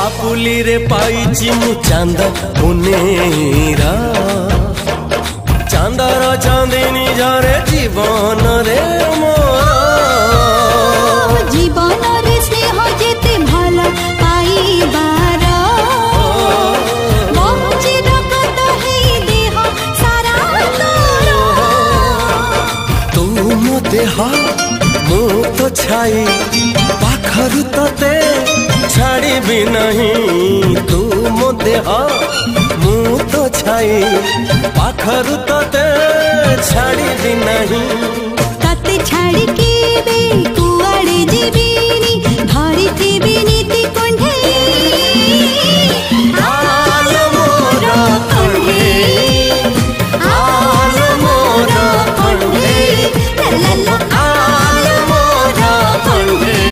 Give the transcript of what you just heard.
पापुली रे पाइची मु चांद मुनेरा चांदर चांदिनी झरे जीवन रे मोर जीवन रे स्नेह जेते भल पाइबार बहुची रगत हे देह सारा तोर तू मो देह मु तो छाई पाखरु तते छाड़ी भी नहीं तू मो देह मु तो छाई पाखरु तते छाड़ी भी नहीं तते छाड़ी के